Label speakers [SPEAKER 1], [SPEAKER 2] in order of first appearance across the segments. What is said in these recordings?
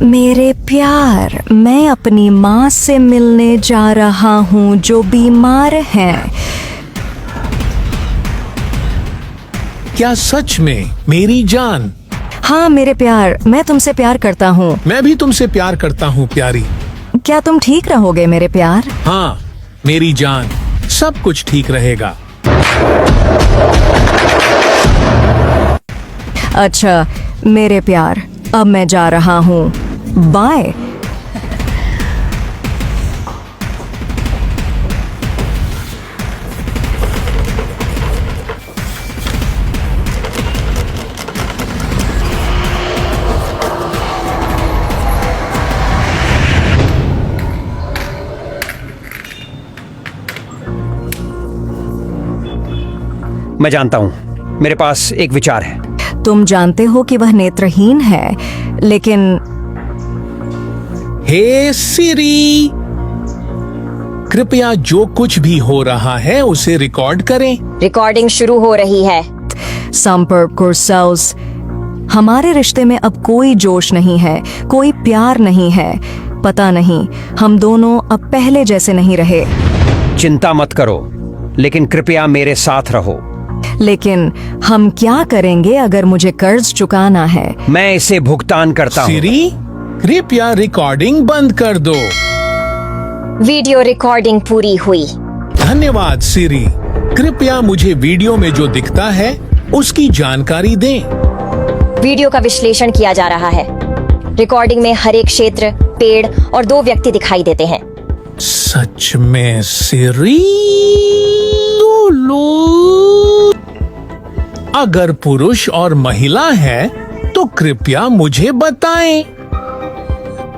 [SPEAKER 1] मेरे प्यार, मैं अपनी माँ से मिलने जा रहा हूँ जो बीमार हैं।
[SPEAKER 2] क्या सच में मेरी जान?
[SPEAKER 1] हाँ मेरे प्यार, मैं तुमसे प्यार करता हूँ।
[SPEAKER 2] मैं भी तुमसे प्यार करता हूँ प्यारी।
[SPEAKER 1] क्या तुम ठीक रहोगे मेरे प्यार?
[SPEAKER 2] हाँ मेरी जान, सब कुछ ठीक रहेगा।
[SPEAKER 1] अच्छा मेरे प्यार, अब मैं जा रहा हूँ। बाय।
[SPEAKER 3] मैं जानता हूं, मेरे पास एक विचार है।
[SPEAKER 1] तुम जानते हो कि वह नेत्रहीन है, लेकिन
[SPEAKER 2] हे सिरी, कृपया जो कुछ भी हो रहा है उसे रिकॉर्ड करें।
[SPEAKER 4] रिकॉर्डिंग शुरू हो रही है।
[SPEAKER 1] संपर्क कुरसेल्स, हमारे रिश्ते में अब कोई जोश नहीं है, कोई प्यार नहीं है। पता नहीं, हम दोनों अब पहले जैसे नहीं रहे।
[SPEAKER 3] चिंता मत करो, लेकिन कृपया मेरे साथ रहो।
[SPEAKER 1] लेकिन हम क्या करेंगे अगर मुझे कर्ज चुकाना है?
[SPEAKER 3] मैं इसे भुगतान करता हूँ।
[SPEAKER 2] सिरी, कृपया रिकॉर्डिंग बंद कर दो।
[SPEAKER 4] वीडियो रिकॉर्डिंग पूरी हुई।
[SPEAKER 2] धन्यवाद सिरी। कृपया मुझे वीडियो में जो दिखता है उसकी जानकारी दें।
[SPEAKER 4] वीडियो का विश्लेषण किया जा रहा है। रिकॉर्डिंग में हर एक क्षेत्र, पेड़ और 2 व्यक्ति दिखाई देते हैं।
[SPEAKER 2] सच में सिरी? अगर पुरुष और महिला है तो कृपया मुझे बताएं।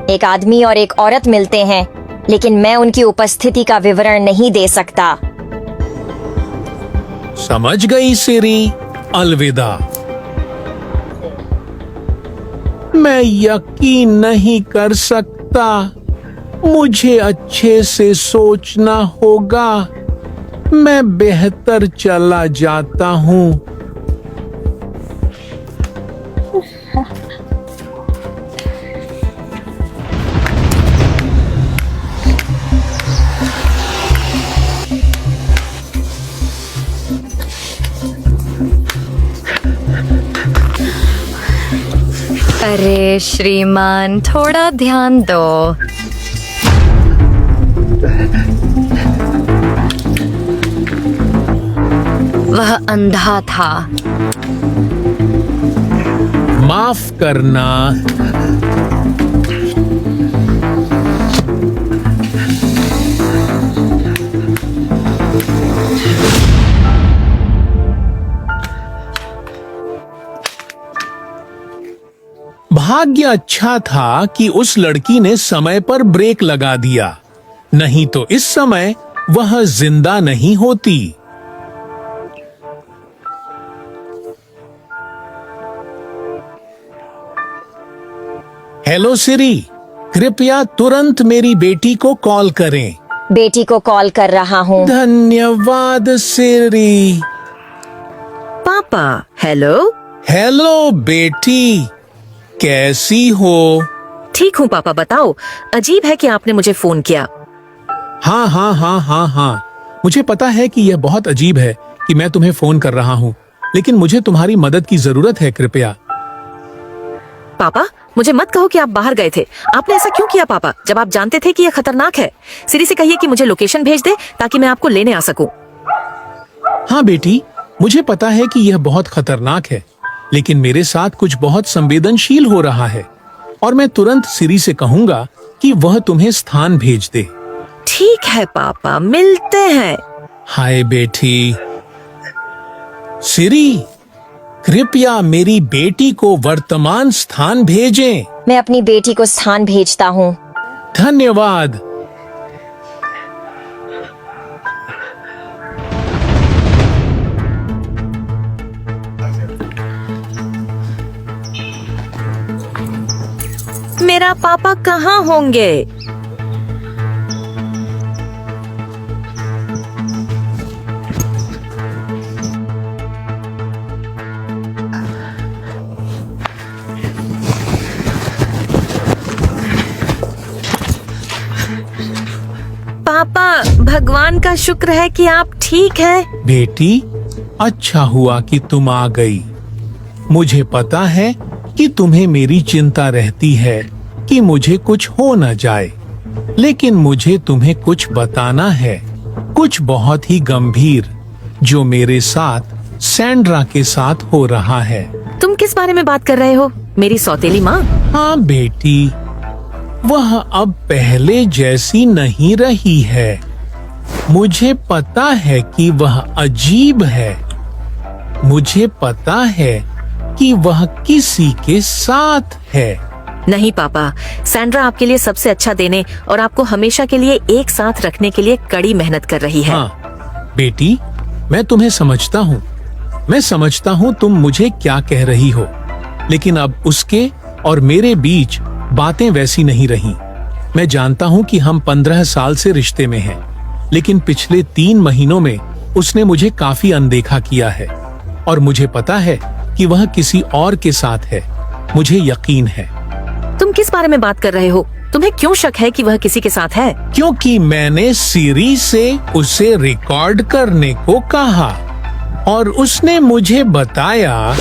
[SPEAKER 4] एक आदमी और एक औरत मिलते हैं, लेकिन मैं उनकी उपस्थिति का विवरण नहीं दे सकता।
[SPEAKER 2] समझ गई सिरी, अलविदा। मैं यकीन नहीं कर सकता। मुझे अच्छे से सोचना होगा। मैं बेहतर चला जाता हूँ।
[SPEAKER 1] अरे श्रीमान, थोड़ा ध्यान दो। वह अंधा था।
[SPEAKER 2] माफ करना। भाग्य अच्छा था कि उस लड़की ने समय पर ब्रेक लगा दिया, नहीं तो इस समय वह जिंदा नहीं होती। हेलो सिरी, कृपया तुरंत मेरी बेटी को कॉल करें।
[SPEAKER 4] बेटी को कॉल कर रहा हूँ।
[SPEAKER 2] धन्यवाद सिरी।
[SPEAKER 5] पापा, हेलो।
[SPEAKER 2] हेलो बेटी, कैसी हो?
[SPEAKER 5] ठीक हूँ पापा, बताओ। अजीब है कि आपने मुझे फोन किया।
[SPEAKER 2] हाँ हाँ हाँ हाँ हाँ, मुझे पता है कि यह बहुत अजीब है कि मैं तुम्हें फोन कर रहा हूँ, लेकिन मुझे तुम्हारी मदद की जरूरत है। कृपया
[SPEAKER 5] पापा, मुझे मत कहो कि आप बाहर गए थे। आपने ऐसा क्यों किया पापा, जब आप जानते थे कि यह खतरनाक है? सिरी से कहिए कि मुझे लोकेशन भेज दे ताकि मैं आपको लेने आ सकूं।
[SPEAKER 2] हाँ बेटी, मुझे पता है कि यह बहुत खतरनाक है, लेकिन मेरे साथ कुछ बहुत संवेदनशील हो रहा है और मैं तुरंत सिरी से कहूंगा कि वह तुम्हें स्थान भेज दे।
[SPEAKER 5] ठीक है पापा, मिलते हैं।
[SPEAKER 2] हाय बेटी। सिरी, कृपया मेरी बेटी को वर्तमान स्थान भेजें।
[SPEAKER 4] मैं अपनी बेटी को स्थान भेजता हूँ।
[SPEAKER 2] धन्यवाद।
[SPEAKER 5] मेरा पापा कहाँ होंगे? पापा, भगवान का शुक्र है कि आप ठीक हैं।
[SPEAKER 2] बेटी, अच्छा हुआ कि तुम आ गई। मुझे पता है कि तुम्हें मेरी चिंता रहती है कि मुझे कुछ हो न जाए, लेकिन मुझे तुम्हें कुछ बताना है, कुछ बहुत ही गंभीर, जो मेरे साथ सैंड्रा के साथ हो रहा है।
[SPEAKER 5] तुम किस बारे में बात कर रहे हो? मेरी सौतेली माँ?
[SPEAKER 2] हाँ बेटी, वह अब पहले जैसी नहीं रही है। मुझे पता है कि वह अजीब है। मुझे पता है कि वह किसी के साथ है।
[SPEAKER 5] नहीं पापा, सैंड्रा आपके लिए सबसे अच्छा देने और आपको हमेशा के लिए एक साथ रखने के लिए कड़ी मेहनत कर रही है।
[SPEAKER 2] हाँ बेटी, मैं तुम्हें समझता हूँ। मैं समझता हूँ तुम मुझे क्या कह रही हो, लेकिन अब उसके और मेरे बीच बातें वैसी नहीं रही। मैं जानता हूँ कि हम 15 साल से रिश्ते में हैं, लेकिन पिछले 3 महीनों में उसने मुझे काफी अनदेखा किया है और मुझे पता है कि वह किसी और के साथ है। मुझे यकीन है।
[SPEAKER 5] तुम किस बारे में बात कर रहे हो? तुम्हें क्यों शक है कि वह किसी के साथ है?
[SPEAKER 2] क्योंकि मैंने सीरी से उसे रिकॉर्ड करने को कहा और उसने मुझे बताया।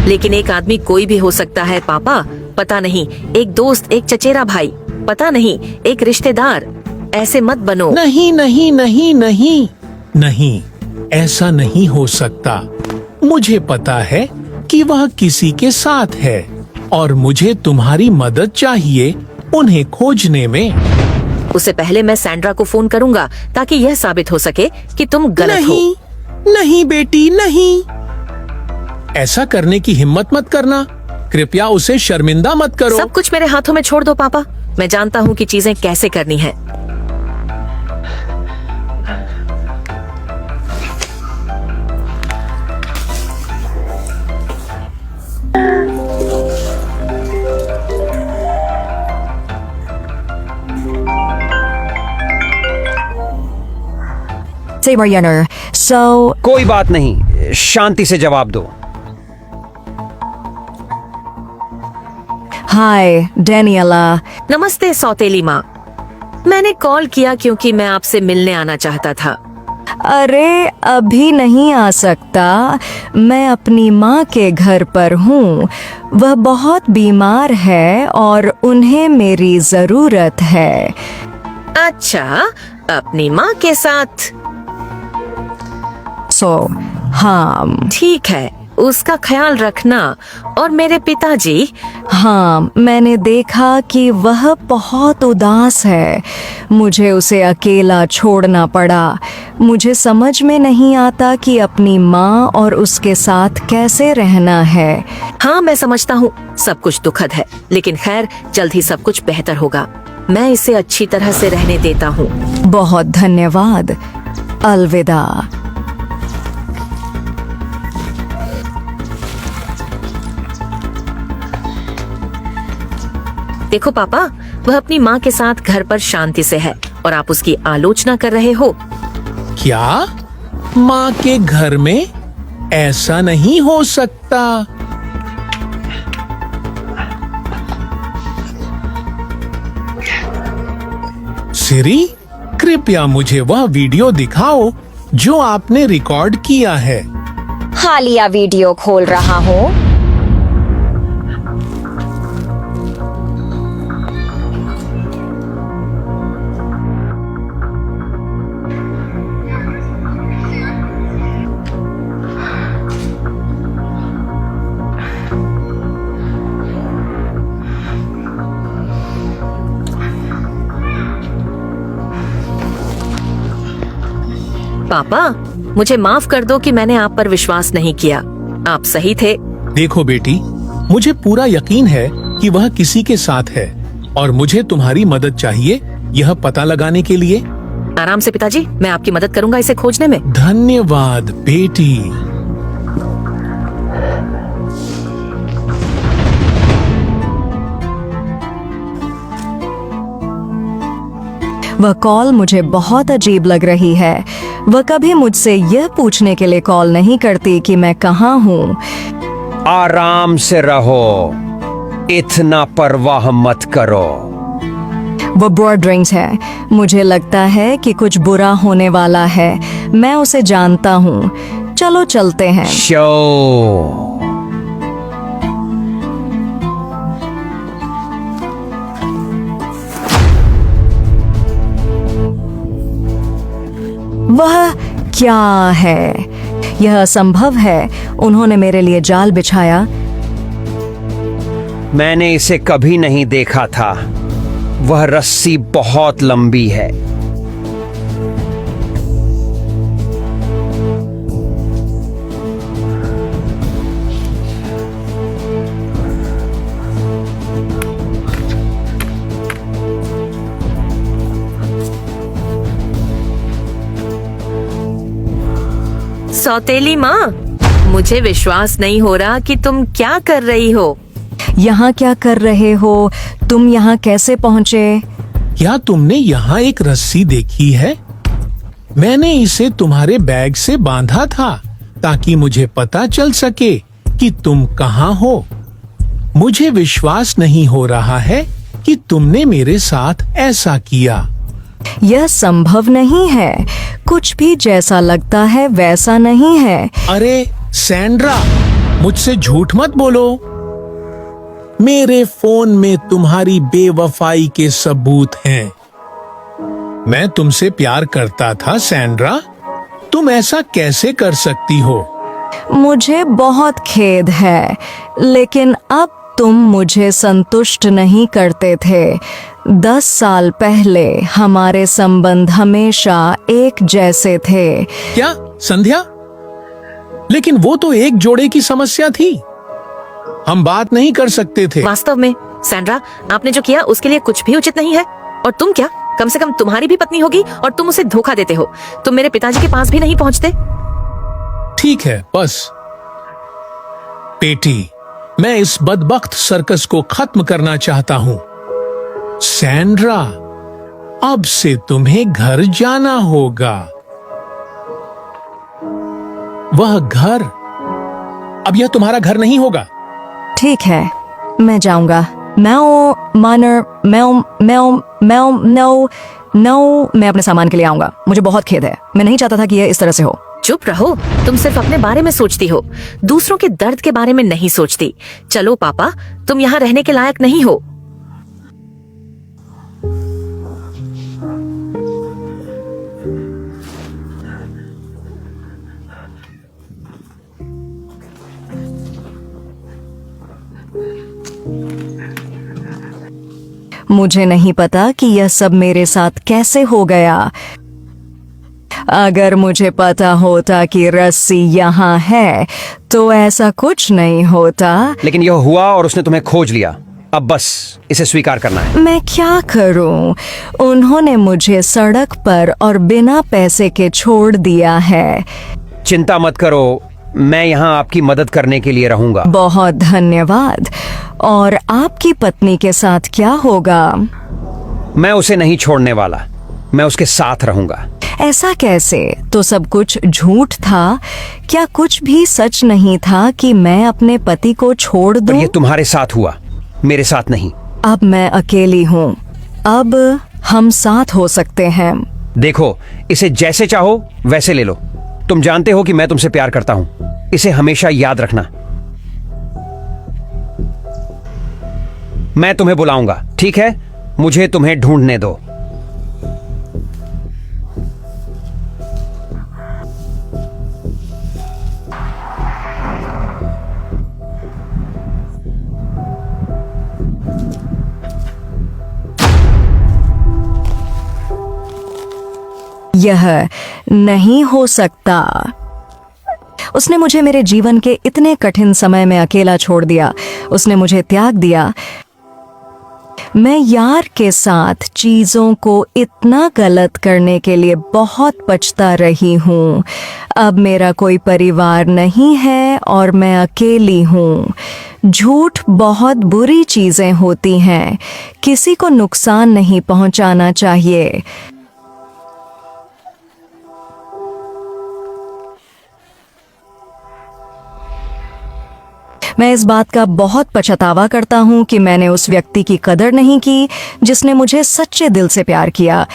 [SPEAKER 5] लेकिन एक आदमी कोई भी हो सकता है पापा। पता नहीं, एक दोस्त, एक चचेरा भाई, पता नहीं, एक रिश्तेदार। ऐसे मत बनो।
[SPEAKER 2] नहीं नहीं नहीं नहीं नहीं, ऐसा नहीं हो सकता। मुझे पता है कि वह किसी के साथ है और मुझे तुम्हारी मदद चाहिए उन्हें खोजने में।
[SPEAKER 5] उससे पहले मैं सैंड्रा को फोन करूंगा ताकि यह साबित हो सके कि तुम गलत हो।
[SPEAKER 2] नहीं नहीं बेटी, नहीं। ऐसा करने की हिम्मत मत करना। कृपया उसे शर्मिंदा मत करो।
[SPEAKER 5] सब कुछ मेरे हाथों में छोड़ दो पापा। मैं जानता हूँ कि चीजें कैसे करनी है।
[SPEAKER 1] Say Mariana, so
[SPEAKER 3] कोई बात नहीं, शांति से जवाब दो।
[SPEAKER 1] hi, Daniela.
[SPEAKER 5] नमस्ते सौतेली माँ। मैंने कॉल किया क्योंकि मैं आपसे मिलने आना चाहता था।
[SPEAKER 1] अरे अभी नहीं आ सकता, मैं अपनी माँ के घर पर हूँ। वह बहुत बीमार है और उन्हें मेरी जरूरत है।
[SPEAKER 5] अच्छा, अपनी माँ के साथ?
[SPEAKER 1] हाँ
[SPEAKER 5] ठीक है, उसका ख्याल रखना। और मेरे पिताजी?
[SPEAKER 1] हाँ, मैंने देखा कि वह बहुत उदास है। मुझे उसे अकेला छोड़ना पड़ा। मुझे समझ में नहीं आता कि अपनी माँ और उसके साथ कैसे रहना है।
[SPEAKER 5] हाँ, मैं समझता हूँ, सब कुछ दुखद है, लेकिन खैर जल्द ही सब कुछ बेहतर होगा। मैं इसे अच्छी तरह से रहने देता हूँ।
[SPEAKER 1] बहुत धन्यवाद। अलविदा।
[SPEAKER 5] देखो पापा, वह अपनी माँ के साथ घर पर शांति से है और आप उसकी आलोचना कर रहे हो।
[SPEAKER 2] क्या? माँ के घर में ऐसा नहीं हो सकता। सिरी, कृपया मुझे वह वीडियो दिखाओ जो आपने रिकॉर्ड किया है।
[SPEAKER 4] हालिया वीडियो खोल रहा हूँ।
[SPEAKER 5] पापा, मुझे माफ कर दो कि मैंने आप पर विश्वास नहीं किया। आप सही थे।
[SPEAKER 2] देखो बेटी, मुझे पूरा यकीन है कि वह किसी के साथ है और मुझे तुम्हारी मदद चाहिए यह पता लगाने के लिए।
[SPEAKER 5] आराम से पिताजी, मैं आपकी मदद करूंगा इसे खोजने में।
[SPEAKER 2] धन्यवाद बेटी।
[SPEAKER 1] वह कॉल मुझे बहुत अजीब लग रही है। वह कभी मुझसे यह पूछने के लिए कॉल नहीं करती कि मैं कहाँ हूँ।
[SPEAKER 3] आराम से रहो, इतना परवाह मत करो।
[SPEAKER 1] वो ब्रॉड ड्रिंक्स है। मुझे लगता है कि कुछ बुरा होने वाला है। मैं उसे जानता हूँ। चलो चलते हैं।
[SPEAKER 3] शो।
[SPEAKER 1] वह क्या है? यह असंभव है। उन्होंने मेरे लिए जाल बिछाया।
[SPEAKER 3] मैंने इसे कभी नहीं देखा था। वह रस्सी बहुत लंबी है।
[SPEAKER 5] सौतेली माँ, मुझे विश्वास नहीं हो रहा कि तुम क्या कर रही हो।
[SPEAKER 1] यहाँ क्या कर रहे हो? तुम यहाँ कैसे पहुँचे?
[SPEAKER 2] क्या तुमने यहाँ एक रस्सी देखी है? मैंने इसे तुम्हारे बैग से बांधा था ताकि मुझे पता चल सके कि तुम कहाँ हो। मुझे विश्वास नहीं हो रहा है कि तुमने मेरे साथ ऐसा किया।
[SPEAKER 1] यह संभव नहीं है। कुछ भी जैसा लगता है वैसा नहीं है।
[SPEAKER 2] अरे सैंड्रा, मुझसे झूठ मत बोलो। मेरे फोन में तुम्हारी बेवफाई के सबूत हैं। मैं तुमसे प्यार करता था सैंड्रा। तुम ऐसा कैसे कर सकती हो?
[SPEAKER 1] मुझे बहुत खेद है, लेकिन अब तुम मुझे संतुष्ट नहीं करते थे। 10 साल पहले हमारे संबंध हमेशा एक जैसे थे।
[SPEAKER 2] क्या संध्या? लेकिन वो तो एक जोड़े की समस्या थी। हम बात नहीं कर सकते थे।
[SPEAKER 5] वास्तव में सैंड्रा, आपने जो किया उसके लिए कुछ भी उचित नहीं है। और तुम क्या, कम से कम तुम्हारी भी पत्नी होगी और तुम उसे धोखा देते हो। तुम मेरे पिताजी के पास भी नहीं पहुंचते।
[SPEAKER 2] ठीक है, बस बेटी, मैं इस बदबख्त सर्कस को खत्म करना चाहता हूँ। सैंड्रा, अब से तुम्हें घर जाना होगा। वह घर अब यह तुम्हारा घर नहीं होगा।
[SPEAKER 1] ठीक है, मैं जाऊंगा। मैं मानर मैं अपने सामान के लिए आऊंगा। मुझे बहुत खेद है। मैं नहीं चाहता था कि यह इस तरह से हो।
[SPEAKER 5] चुप रहो। तुम सिर्फ अपने बारे में सोचती हो, दूसरों के दर्द के बारे में नहीं सोचती। चलो पापा, तुम यहाँ रहने के लायक नहीं हो।
[SPEAKER 1] मुझे नहीं पता कि यह सब मेरे साथ कैसे हो गया। अगर मुझे पता होता कि रस्सी यहाँ है तो ऐसा कुछ नहीं होता।
[SPEAKER 3] लेकिन यह हुआ और उसने तुम्हें खोज लिया। अब बस इसे स्वीकार करना है।
[SPEAKER 1] मैं क्या करूं? उन्होंने मुझे सड़क पर और बिना पैसे के छोड़ दिया है।
[SPEAKER 3] चिंता मत करो, मैं यहाँ आपकी मदद करने के लिए रहूंगा।
[SPEAKER 1] बहुत धन्यवाद। और आपकी पत्नी के साथ क्या होगा?
[SPEAKER 3] मैं उसे नहीं छोड़ने वाला। मैं उसके साथ रहूंगा।
[SPEAKER 1] ऐसा कैसे? तो सब कुछ झूठ था? क्या कुछ भी सच नहीं था कि मैं अपने पति को छोड़
[SPEAKER 3] पर
[SPEAKER 1] दूं?
[SPEAKER 3] ये तुम्हारे साथ हुआ, मेरे साथ नहीं।
[SPEAKER 1] अब मैं अकेली हूँ। अब हम साथ हो सकते हैं।
[SPEAKER 3] देखो, इसे जैसे चाहो वैसे ले लो। तुम जानते हो कि मैं तुमसे प्यार करता हूं। इसे हमेशा याद रखना। मैं तुम्हें बुलाऊंगा, ठीक है? मुझे तुम्हें ढूंढने दो।
[SPEAKER 1] यह नहीं हो सकता। उसने मुझे मेरे जीवन के इतने कठिन समय में अकेला छोड़ दिया। उसने मुझे त्याग दिया। मैं यार के साथ चीजों को इतना गलत करने के लिए बहुत पछता रही हूँ। अब मेरा कोई परिवार नहीं है और मैं अकेली हूँ। झूठ बहुत बुरी चीजें होती हैं। किसी को नुकसान नहीं पहुंचाना चाहिए। मैं इस बात का बहुत पछतावा करता हूँ कि मैंने उस व्यक्ति की कदर नहीं की जिसने मुझे सच्चे दिल से प्यार किया।